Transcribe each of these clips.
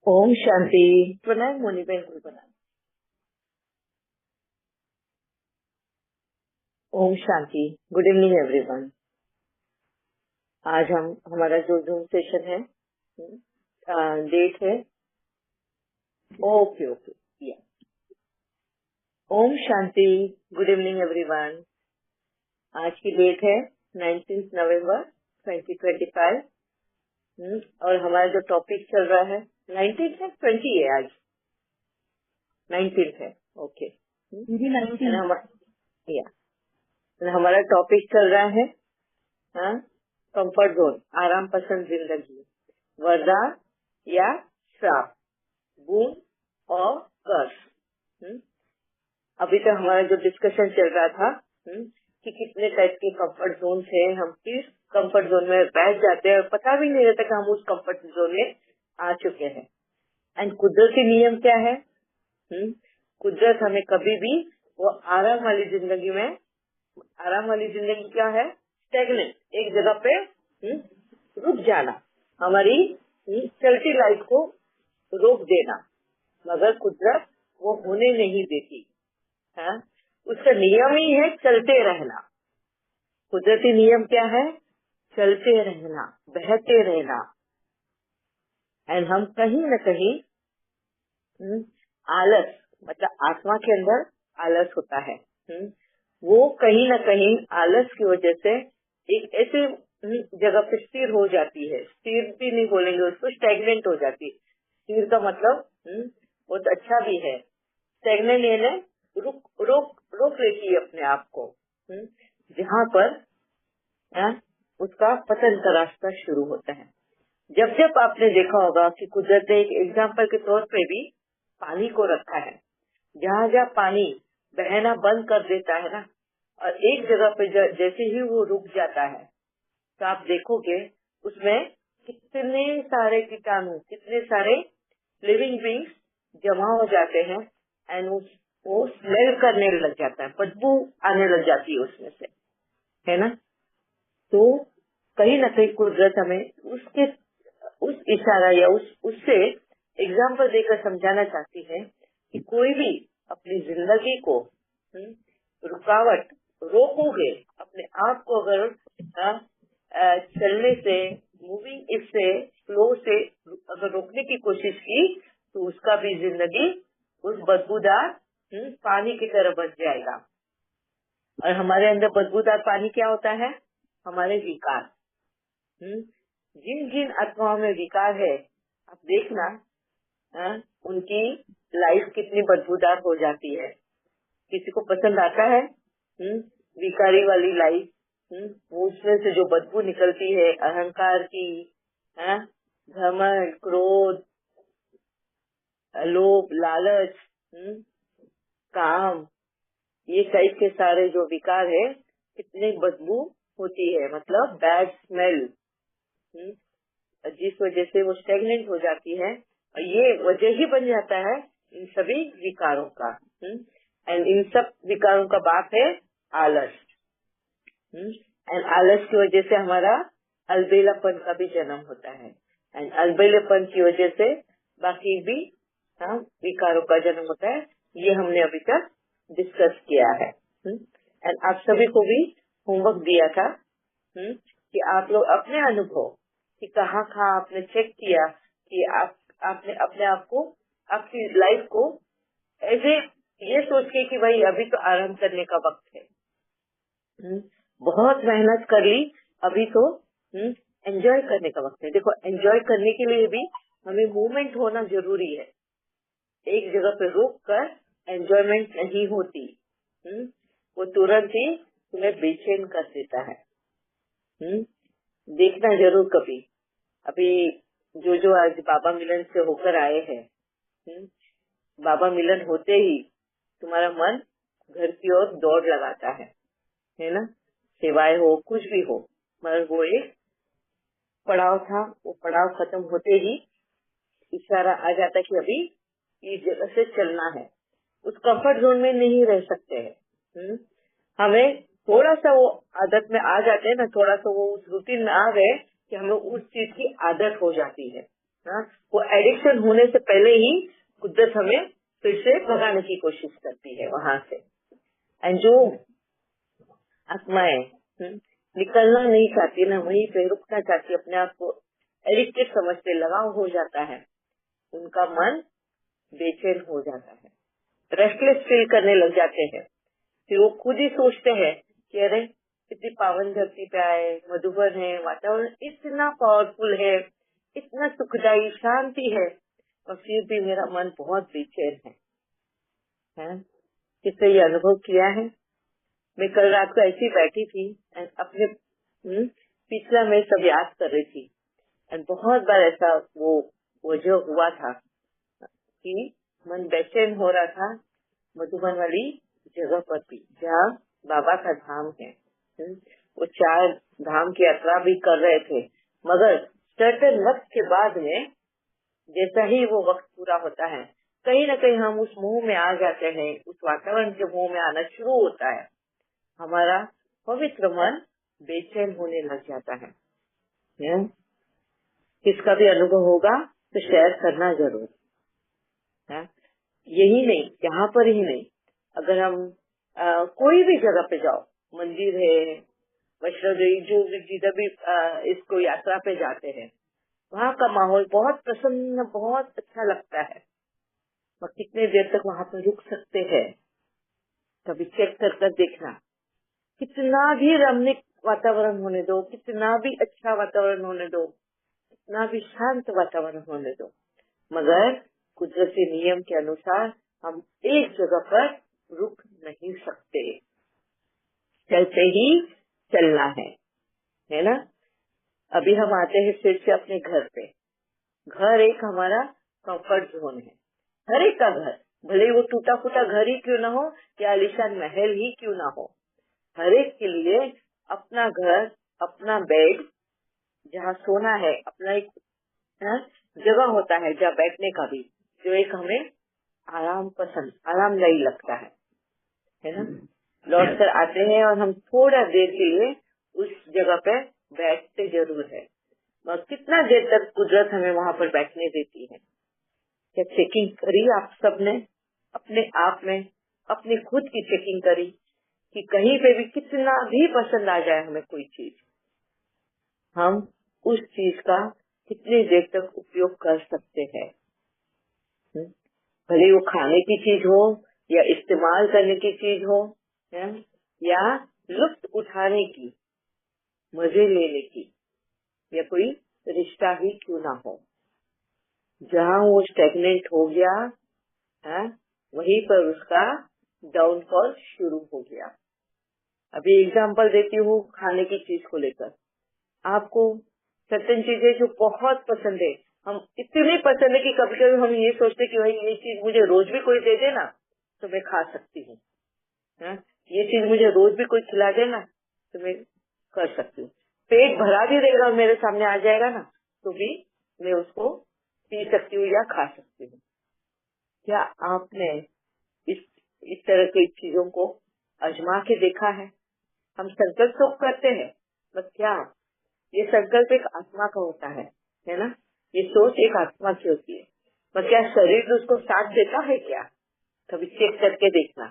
ओम शांति। प्रणाम मोनी बहन को प्रणाम। ओम शांति। Good evening everyone. आज हमारा जो जूम सेशन है, डेट है, ओके ओके या ओम शांति। Good evening everyone. आज की डेट है 19 नवंबर 2025। और हमारा जो टॉपिक चल रहा है 19 है, 20 है, आज 19 है। ओके दीदी 19 या हमारा टॉपिक चल रहा है कंफर्ट जोन, आराम पसंद जिंदगी, वरदान या श्राप, गुण और कर्ज। अभी तक हमारा जो डिस्कशन चल रहा था कि कितने टाइप के कंफर्ट जोन है, हम किस कंफर्ट जोन में बैठ जाते हैं और पता भी नहीं रहता कि हम उस कंफर्ट जोन में आ चुके हैं। एंड कुदरती नियम क्या है? कुदरत हमें कभी भी वो आराम वाली जिंदगी में, आराम वाली जिंदगी क्या है? स्टेगनेंट, एक जगह पे रुक जाना, हमारी चलती लाइफ को रोक देना, मगर कुदरत वो होने नहीं देती है। उसका नियम ही है चलते रहना। कुदरती नियम क्या है? चलते रहना, बहते रहना। एंड हम कहीं न कहीं आलस, मतलब आत्मा के अंदर आलस होता है, वो कहीं न कहीं आलस की वजह से एक ऐसे जगह पे स्थिर हो जाती है। स्थिर भी नहीं बोलेंगे उसको, स्टेगनेंट हो जाती है। स्थिर का मतलब बहुत अच्छा भी है। स्टेगनेंट यानी रोक लेती है अपने आप को, जहाँ पर उसका पतन का रास्ता शुरू होता है। जब जब आपने देखा होगा कि कुदरत ने एक एग्जाम्पल के तौर पे भी पानी को रखा है, जहाँ जहाँ पानी बहना बंद कर देता है ना, और एक जगह पे जैसे ही वो रुक जाता है, तो आप देखोगे उसमें कितने सारे कीटाणु, कितने सारे लिविंग बींग्स जमा हो जाते हैं। एंड वो स्मेल करने लग जाता है, बदबू आने लग जाती है उसमें से, है ना। तो कहीं न कहीं कुदरत हमें उस इशारा या उससे एग्जाम्पल देकर समझाना चाहती है कि कोई भी अपनी जिंदगी को रुकावट रोकोगे, अपने आप को अगर चलने से, मूविंग इससे, फ्लो से अगर रोकने की कोशिश की, तो उसका भी जिंदगी उस बदबूदार पानी की तरह बच जाएगा। और हमारे अंदर बदबूदार पानी क्या होता है? हमारे विकार। जिन जिन आत्माओं में विकार है, आप देखना उनकी लाइफ कितनी बदबूदार हो जाती है। किसी को पसंद आता है विकारी वाली लाइफ? वो उसमें से जो बदबू निकलती है अहंकार की, घमंड, क्रोध, लोभ, लालच, काम, ये टाइप के सारे जो विकार है, कितनी बदबू होती है, मतलब बैड स्मेल, जिस वजह से वो स्टेगनेंट हो जाती है। और ये वजह ही बन जाता है इन सभी विकारों का। एंड इन सब विकारों का बाप है आलस। एंड आलस की वजह से हमारा अलबेलापन का भी जन्म होता है। एंड अलबेलापन की वजह से बाकी भी विकारों का जन्म होता है। ये हमने अभी तक डिस्कस किया है। एंड आप सभी को भी होमवर्क दिया था कि आप लोग अपने अनुभव कि कहाँ आपने चेक किया कि आपने अपने आप को, आपकी लाइफ को ऐसे ये सोच के कि भाई अभी तो आराम करने का वक्त है, बहुत मेहनत कर ली, अभी तो एंजॉय करने का वक्त है। देखो, एंजॉय करने के लिए भी हमें मूवमेंट होना जरूरी है। एक जगह पे रुक कर एंजॉयमेंट नहीं होती, वो तुरंत ही तुम्हें बेचैन कर देता है। देखना जरूर कभी। अभी जो आज बाबा मिलन से होकर आए हैं, बाबा मिलन होते ही तुम्हारा मन घर की ओर दौड़ लगाता है ना। सेवाएं हो, कुछ भी हो, मगर वो एक पड़ाव था, वो पड़ाव खत्म होते ही इशारा आ जाता कि अभी इस जगह से चलना है। उस कंफर्ट जोन में नहीं रह सकते हैं। हमें थोड़ा सा वो आदत में आ जाते हैं ना, थोड़ा सा वो उस रूटीन में आ गए कि हमें उस चीज की आदत हो जाती है। हाँ, वो एडिक्शन होने से पहले ही कुदरत हमें फिर से भगाने की कोशिश करती है वहां से। एंड जो आत्माएं निकलना नहीं चाहती ना, वहीं पे रुकना चाहती, अपने आप को एडिक्टेड समझते, लगाव हो जाता है, उनका मन बेचैन हो जाता है, रेस्टलेस फील करने लग जाते हैं। फिर वो खुद ही सोचते हैं कि अरे इतनी पावन धरती पे आए, मधुबन है, वातावरण इतना पावरफुल है, इतना सुखदायी शांति है, और फिर भी मेरा मन बहुत बेचैन है? किसने ये अनुभव किया है? मैं कल रात को ऐसी बैठी थी and अपने पिछला में सब याद कर रही थी, और बहुत बार ऐसा वो जो हुआ था कि मन बेचैन हो रहा था मधुबन वाली जगह पर भी, जहाँ बाबा का धाम है। वो 4 धाम की यात्रा भी कर रहे थे, मगर सर्टेन वक्त के बाद में जैसा ही वो वक्त पूरा होता है, कहीं न कहीं हम उस मोह में आ जाते हैं, उस वातावरण के मोह में आना शुरू होता है, हमारा पवित्र मन बेचैन होने लग जाता है। किसका भी अनुभव होगा तो शेयर करना जरूर है। यही नहीं, यहाँ पर ही नहीं, अगर हम कोई भी जगह पे जाओ, मंदिर है, वैष्णो देवी, जो भी जिधर भी इसको यात्रा पे जाते हैं, वहाँ का माहौल बहुत प्रसन्न, बहुत अच्छा लगता है। और कितने देर तक वहाँ पर रुक सकते हैं, कभी चेक कर देखना। कितना भी रमणीक वातावरण होने दो, कितना भी अच्छा वातावरण होने दो, कितना भी शांत वातावरण होने दो, मगर कुदरती नियम के अनुसार हम एक जगह पर रुक नहीं सकते, चलते ही चलना है ना। अभी हम आते हैं फिर से अपने घर पे। घर एक हमारा कंफर्ट जोन है, हर एक का घर, भले वो टूटा फूटा घर ही क्यों ना हो या आलीशान महल ही क्यों ना हो, हर एक के लिए अपना घर, अपना बेड, जहाँ सोना है, अपना एक जगह होता है जहाँ बैठने का भी, जो एक हमें आरामदायी लगता है ना। लौट कर आते हैं और हम थोड़ा देर के लिए उस जगह पे बैठते जरूर है, और कितना देर तक कुदरत हमें वहाँ पर बैठने देती है। क्या चेकिंग करी आप सबने अपने आप में, अपनी खुद की चेकिंग करी कि कहीं पे भी कितना भी पसंद आ जाए हमें कोई चीज, हम उस चीज का कितनी देर तक उपयोग कर सकते हैं? भले वो खाने की चीज हो या इस्तेमाल करने की चीज हो, या लुत्फ उठाने की, मजे लेने की, या कोई रिश्ता ही क्यों ना हो, जहाँ वो स्टेगनेंट हो गया है, वहीं पर उसका डाउनफॉल शुरू हो गया। अभी एग्जांपल देती हूँ खाने की चीज को लेकर। आपको सर्टेन चीजें जो बहुत पसंद है, हम इतनी पसंद है कि कभी कभी हम ये सोचते कि भाई ये चीज मुझे रोज भी कोई दे देना तो मैं खा सकती हूँ, ये चीज मुझे रोज भी कोई खिला देना तो मैं कर सकती हूँ, पेट भरा भी रहेगा और मेरे सामने आ जाएगा ना तो भी मैं उसको पी सकती हूँ या खा सकती हूँ। क्या आपने इस तरह की चीजों को आजमा के देखा है? हम संकल्प तो करते हैं, बस क्या ये संकल्प एक आत्मा का होता है ना, ये सोच एक आत्मा की होती है, पर क्या शरीर उसको साथ देता है क्या? कभी चेक करके देखना।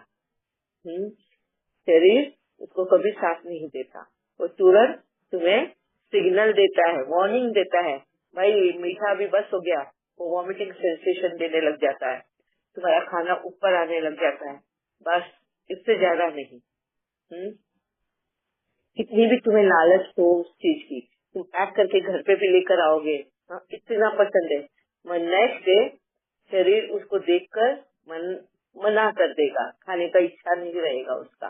शरीर उसको कभी साथ नहीं देता, वो तुरंत तुम्हें सिग्नल देता है, वार्निंग देता है, भाई मीठा भी बस हो गया, वो वॉमिटिंग सेंसेशन देने लग जाता है, तुम्हारा खाना ऊपर आने लग जाता है, बस इससे ज्यादा नहीं। कितनी भी तुम्हें लालच हो उस चीज की, तुम पैक करके घर पे भी लेकर आओगे, इतना पसंद है, मन नेक्स्ट डे शरीर उसको देखकर मना कर देगा, खाने का इच्छा नहीं रहेगा उसका।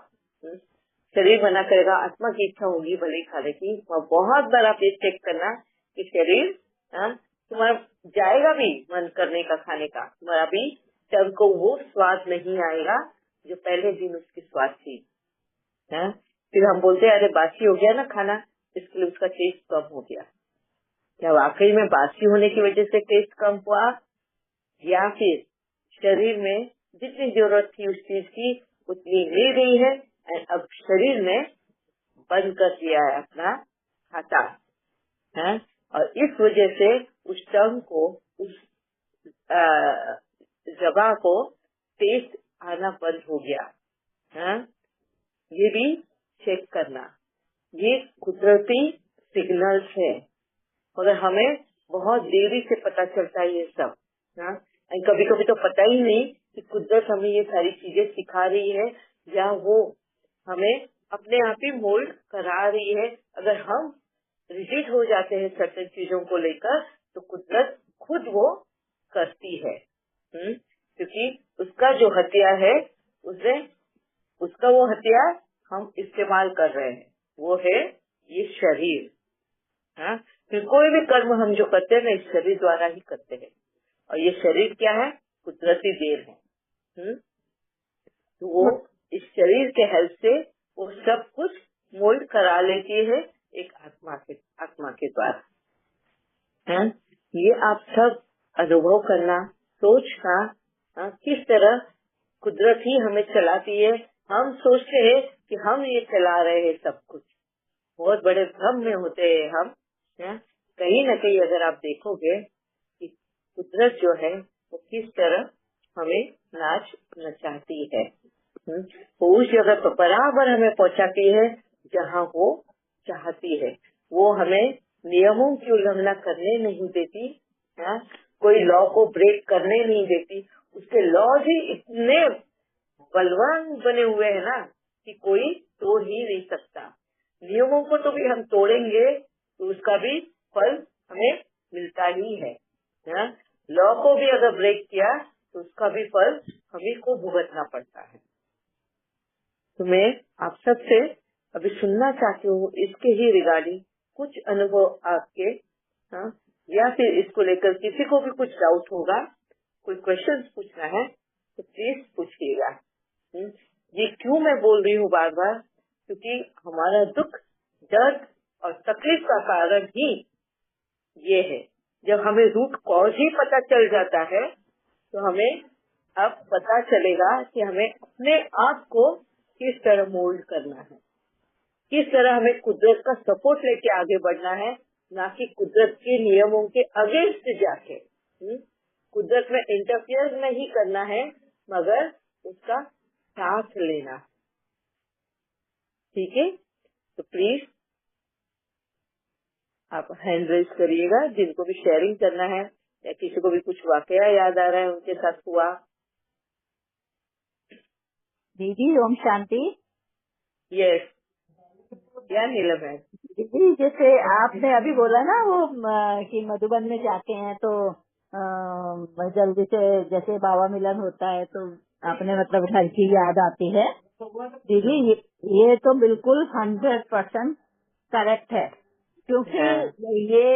शरीर मना करेगा, आत्मा की इच्छा होगी भले खाने की। और बहुत बार आप ये चेक करना कि शरीर तुम्हारा जाएगा भी मन करने का खाने का, तुम्हारा भी तब को वो स्वाद नहीं आएगा जो पहले दिन उसकी स्वाद थी। फिर हम बोलते हैं अरे बासी हो गया ना खाना, इसके लिए उसका टेस्ट कम हो गया। क्या वाकई में बासी होने की वजह से टेस्ट कम हुआ, या फिर शरीर में जितनी जरूरत थी उस चीज की उतनी मिल गई है, अब शरीर ने बंद कर दिया है अपना खाता, और इस वजह से उस टंग को, उस जगह को टेस्ट आना बंद हो गया। हाँ, ये भी चेक करना। ये कुदरती सिग्नल्स है और हमें बहुत देरी से पता चलता है ये सब। हाँ, कभी कभी तो पता ही नहीं कि कुदरत हमें ये सारी चीजें सिखा रही है या वो हमें अपने आप ही मोल्ड करा रही है। अगर हम रिजिड हो जाते हैं सर्टेन चीजों को लेकर तो कुदरत खुद वो करती है। क्योंकि उसका जो हथियार है उसका वो हथियार हम इस्तेमाल कर रहे हैं, वो है ये शरीर। हाँ, फिर कोई भी कर्म हम जो करते हैं ना इस शरीर द्वारा ही करते हैं और ये शरीर क्या है? कुदरती देन है। तो वो इस शरीर के हेल्प से वो सब कुछ मोल्ड करा लेती है एक आत्मा के द्वारा। हाँ, ये आप सब अनुभव करना, सोचना। हाँ, किस तरह कुदरत ही हमें चलाती है। हम सोचते हैं कि हम ये चला रहे हैं सब कुछ, बहुत बड़े भ्रम में होते हैं हम। कहीं न कहीं अगर आप देखोगे कि कुदरत जो है वो किस तरह हमें नाच नचाती है, वो उस जगह पर बराबर हमें पहुंचाती है जहाँ वो चाहती है। वो हमें नियमों की उल्लंघना करने नहीं देती, कोई लॉ को ब्रेक करने नहीं देती। उसके लॉज ही इतने बलवान बने हुए हैं ना कि कोई तोड़ ही नहीं सकता। नियमों को तो भी हम तोड़ेंगे तो उसका भी फल हमें मिलता ही है। लॉ को भी अगर ब्रेक किया तो उसका भी फल हमें को भुगतना पड़ता है। तो मैं आप सबसे अभी सुनना चाहती हूँ इसके ही रिगार्डिंग कुछ अनुभव आपके। या फिर इसको लेकर किसी को भी कुछ डाउट होगा, कोई क्वेश्चन पूछना है तो प्लीज पूछिएगा। ये क्यों मैं बोल रही हूँ बार बार? क्योंकि हमारा दुख, दर्द और तकलीफ का कारण ही ये है। जब हमें रूट कॉज ही पता चल जाता है तो हमें अब पता चलेगा कि हमें अपने आप को किस तरह मोल्ड करना है, किस तरह हमें कुदरत का सपोर्ट लेके आगे बढ़ना है, ना कि कुदरत के नियमों के अगेंस्ट जाके। कुदरत में इंटरफियर नहीं करना है मगर उसका साथ लेना। ठीक है, तो प्लीज आप हैंड रेज करिएगा जिनको भी शेयरिंग करना है या किसी को भी कुछ वाकया याद आ रहा है उनके साथ हुआ। दीदी ओम शांति। यस, क्या नीलम है दीदी जैसे आपने अभी बोला ना वो कि मधुबन में जाते हैं तो जल्दी से जैसे बाबा मिलन होता है तो आपने मतलब घर की याद आती है। दीदी ये तो बिल्कुल 100% करेक्ट है, क्योंकि ये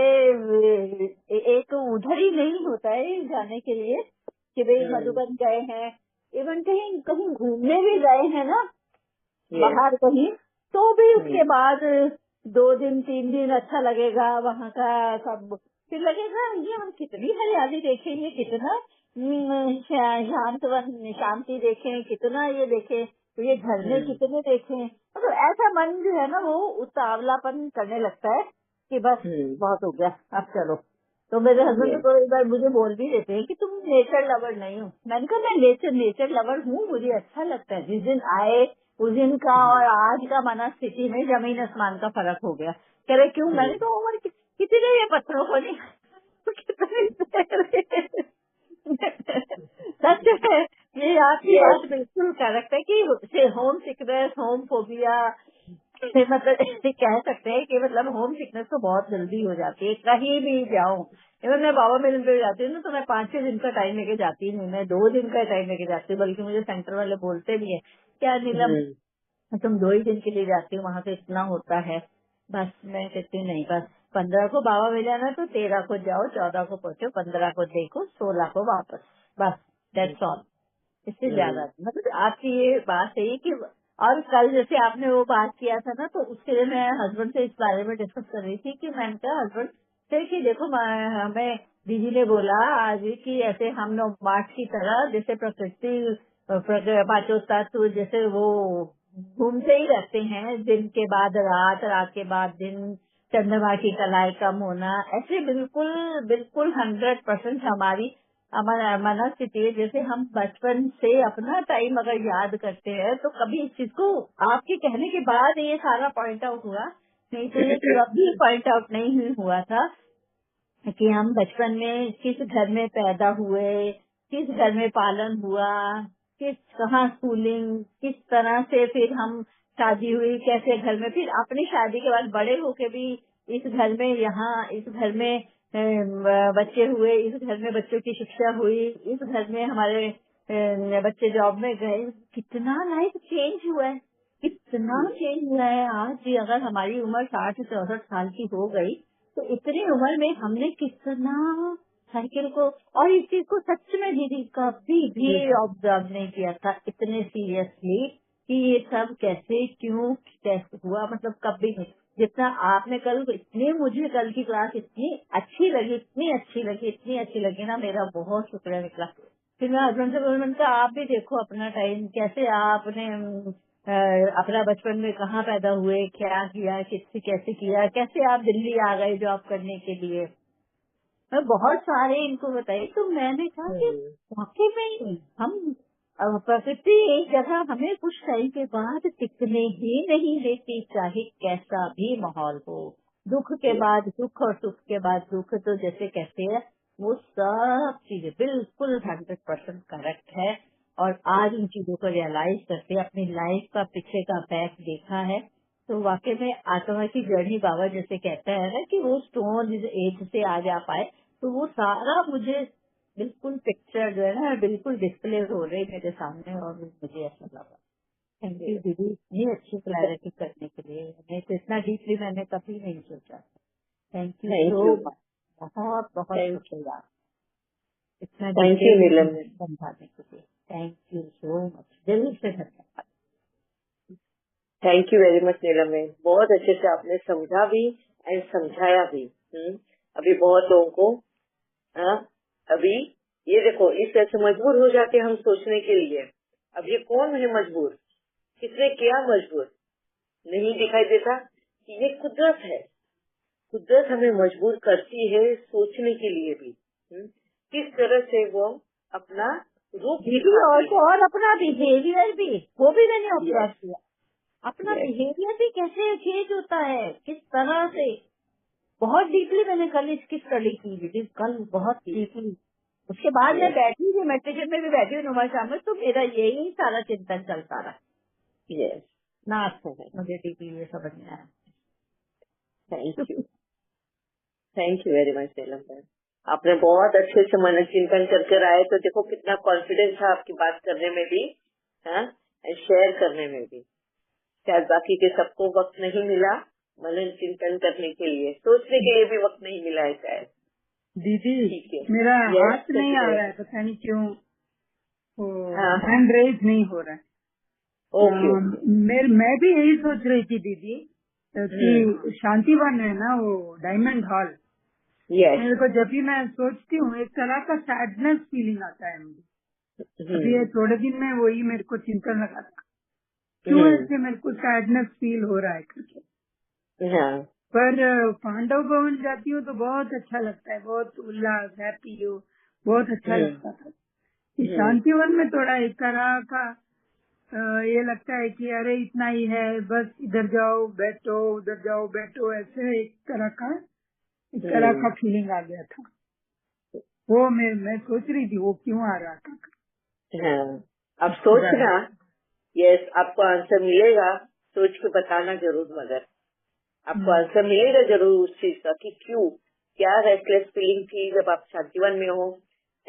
एक उधर ही नहीं होता है जाने के लिए कि भाई मधुबन गए हैं, इवन कहीं कहीं घूमने भी गए हैं ना बाहर कहीं, तो भी उसके बाद 2 दिन 3 दिन अच्छा लगेगा वहाँ का सब, फिर लगेगा ये हम कितनी हरियाली देखें, ये कितना शांति देखें, कितना ये देखें, तो ये झरने कितने देखें। मतलब ऐसा मन जो है ना वो उतावलापन करने लगता है कि बस बहुत हो गया अब चलो। तो मेरे हस्बैंड तो एक बार मुझे बोल भी देते हैं कि तुम नेचर लवर नहीं हो। मैंने कहा मैं नेचर लवर हूँ, मुझे अच्छा लगता है। जिस दिन आए उस दिन का और आज का मनस्थिति में जमीन आसमान का फर्क हो गया। कह रहे क्यों? मैंने कहा उम्र कितने ये पत्थरों को नहीं सच है, ये आपकी बात बिल्कुल करेक्ट है कि होम सिकनेस, होम फोबिया मतलब ऐसे कह सकते हैं कि मतलब होम सिकनेस तो बहुत जल्दी हो जाती है कहीं भी जाऊं। इवन मैं बाबा मिलन पे जाती हूँ ना तो मैं 5-6 दिन का टाइम लेके जाती नहीं, मैं 2 दिन का टाइम लेके जाती हूँ। बल्कि मुझे सेंटर वाले बोलते भी है क्या नीलम तुम 2 ही दिन के लिए जाती हो, वहाँ पे इतना होता है। बस मैं कहती हूँ नहीं, बस 15 को बाबा मिलन है तो 13 को जाओ, 14 को पहुंचो, 15 को देखो, 16 को वापस, बस दैट्स ऑल। इससे ज्यादा मतलब आपकी ये बात है कि और कल जैसे आपने वो बात किया था ना तो उसके लिए मैं हस्बैंड से इस बारे में डिस्कस कर रही थी कि मैंने कहा हस्बैंड से कि देखो हमें दीदी ने बोला आज कि ऐसे हम लोग मार्च की तरह जैसे प्रकृति 5 तत्व जैसे वो घूमते ही रहते हैं, दिन के बाद रात, रात के बाद दिन, चंद्रमा की कलाई कम होना, ऐसे बिल्कुल बिल्कुल 100% हमारा मनस्थिति है। जैसे हम बचपन से अपना टाइम अगर याद करते हैं तो कभी इस चीज को आपके कहने के बाद ये सारा पॉइंट आउट हुआ, नहीं तो ये कभी पॉइंट आउट नहीं हुआ था कि हम बचपन में किस घर में पैदा हुए, किस घर में पालन हुआ, कहाँ स्कूलिंग, किस तरह से फिर हम शादी हुई, कैसे घर में, फिर अपनी शादी के बाद बड़े होके भी इस घर में, यहाँ इस घर में बच्चे हुए, इस घर में बच्चों की शिक्षा हुई, इस घर में हमारे बच्चे जॉब में गए। कितना लाइफ चेंज हुआ है, कितना चेंज हुआ है। आज भी अगर हमारी उम्र 60 से 64 साल की हो गई तो इतनी उम्र में हमने कितना साइकिल को और इस चीज को सच में दीदी कभी भी ऑब्जर्व नहीं किया था इतने सीरियसली कि ये सब कैसे क्यों कैसे हुआ, मतलब कभी नहीं। जितना आपने कल, इतनी मुझे कल की क्लास इतनी अच्छी लगी, इतनी अच्छी लगी, इतनी अच्छी लगी ना, मेरा बहुत शुक्र निकला। फिर मैं हस्बैंड से बोलूँ, मैंने कहा आप भी देखो अपना टाइम, कैसे आपने अपना बचपन में कहाँ पैदा हुए, क्या किया, किससे कैसे किया, कैसे आप दिल्ली आ गए जॉब करने के लिए। मैं बहुत सारे इनको बताई तो मैंने कहा कि वाकई में हम प्रकृति एक जगह हमें कुछ टाइम के बाद टिकने ही नहीं देती, चाहे कैसा भी माहौल हो। दुख के बाद सुख और सुख के बाद दुख, तो जैसे कहते हैं वो सब चीजें बिल्कुल 100% करेक्ट है। और आज इन चीजों को रियलाइज करके अपनी लाइफ का पीछे का बैक देखा है तो वाकई में आत्मा की जर्नी बाबा जैसे कहता है ना कि वो स्टोन इस एज से आ जा पाए, तो वो सारा मुझे बिल्कुल पिक्चर जो है ना बिल्कुल डिस्प्ले हो रही मेरे सामने और मुझे ऐसा लगा। थैंक यू दीदी, इतनी अच्छी क्लैरिटी करने के लिए। मैं तो इतना डीपली मैंने कभी नहीं सोचा। थैंक यू सो मच, बहुत बहुत शुक्रिया इतना डिटेल समझाने के लिए। थैंक यू सो मच, दिल से धन्यवाद। Thank you very much Neelam ma'am, बहुत अच्छे से आपने समझा भी एंड समझाया भी। अभी बहुत लोगों को अभी ये देखो इस तरह से मजबूर हो जाते हम सोचने के लिए। अब ये कौन है मजबूर, किसने किया मजबूर, नहीं दिखाई देता कि ये कुदरत है। कुदरत हमें मजबूर करती है सोचने के लिए भी, किस तरह से वो अपना रूप और अपना बिहेवियर भी, वो भी मैंने ऑब्जर्व किया। अपना बिहेवियर भी कैसे चेंज होता है, किस तरह से। बहुत डीपली मैंने कल इसकी स्टडी की, कल बहुत डीपली। उसके बाद मैं बैठी थी, मेडिटेशन में भी बैठी हूँ नुमा शाम में, तो मेरा यही सारा चिंतन चलता रहा। ना मुझे डीपली ये समझ में आया। Thank you very much Neelam ma'am, आपने बहुत अच्छे से मन चिंतन करके आए। तो देखो कितना कॉन्फिडेंस है आपकी बात करने में भी, शेयर करने में भी। शायद बाकी के सबको वक्त नहीं मिला मनन चिंतन करने के लिए, सोचने के लिए भी वक्त नहीं मिला है शायद। दीदी मेरा हाथ नहीं आ रहा है, पता नहीं क्यों हैंड रेज नहीं हो रहा है। मैं भी यही सोच रही थी दीदी कि शांतिवन है ना वो डायमंड हॉल, मेरे को जब भी मैं सोचती हूँ एक तरह का सैडनेस फीलिंग आता है मुझे। अभी ये थोड़े दिन में वही मेरे को चिंतन लगा था, क्यों ऐसे मेरे को सैडनेस फील हो रहा है करके। पर पांडव भवन जाती हूँ तो बहुत अच्छा लगता है, बहुत उल्लास, हैप्पी हो, बहुत अच्छा लगता था। शांतिवन में थोड़ा एक तरह का ये लगता है कि अरे इतना ही है, बस इधर जाओ बैठो उधर जाओ बैठो, ऐसे एक तरह का फीलिंग आ गया था। वो मैं सोच रही थी वो क्यों आ रहा था। अब सोचना, यस आपको आंसर मिलेगा, सोच के बताना जरूर, मगर आपको आंसर मिलेगा जरूर उस चीज का कि क्यों, क्या रेस्टलेस फीलिंग थी जब आप शांतिवन में हो,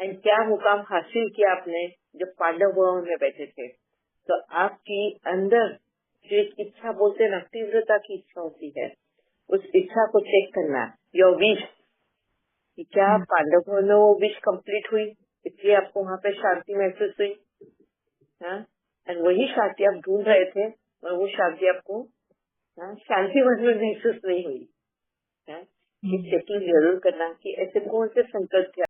एंड क्या मुकाम हासिल किया आपने जब पांडव भवन में बैठे थे। तो आपकी अंदर जो एक इच्छा बोलते ना, तीव्रता की इच्छा होती है, उस इच्छा को चेक करना, योर विश, कि क्या पांडव भवन में वो विश कंप्लीट हुई, इसलिए आपको वहाँ पे शांति महसूस हुई। एंड वही शांति आप ढूंढ रहे थे और वो शांति आपको शांति मन में महसूस नहीं हुई। चेकिंग जरूर करना कि ऐसे कौन से संकल्प